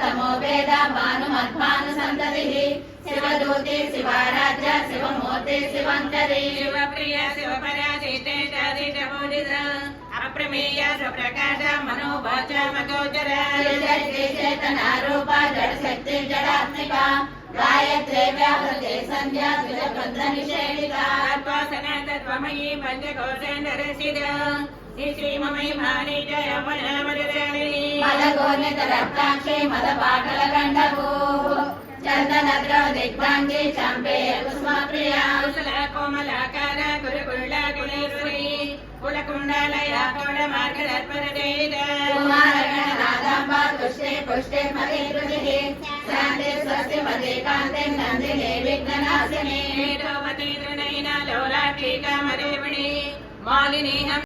तमो वेद भानुमद्भानु संततिः शिवदूते शिवाराध्य शिवमूर्ते शिवङ्करी शिवप्रिय शिवपराजिते चारितपूजित अप्रमेय स्वप्रकाश मनोवाच मगोचर चेतनारूपा जडशक्ति जडात्मिका गायत्रे व्याहृते संध्या द्विजबन्धनिषेविता तत्त्वासना तत्त्वमयी पञ्चकोशेन्द्ररसिद श्रीमयी भानि जय मलमलराणिनी मलगोर्नितरक्ताक्षी मलपाटलगण्डभू चन्दनद्रव दिग्भाङ्गी चम्पे कुसुमप्रिया कुशला कोमलाकार गुरुकुला कुलेश्वरी कुलकुण्डालया कौडमार्गदर्पणदेहिता कुमारगणनादाम्बा तुष्टे पुष्टे मदीकृतिः शान्ति स्वस्ति मदे कान्ते नन्दिने विघ्ननाशिनी मेधोवती त्रिनयना लोलाक्षी कामदेवणी मालिनी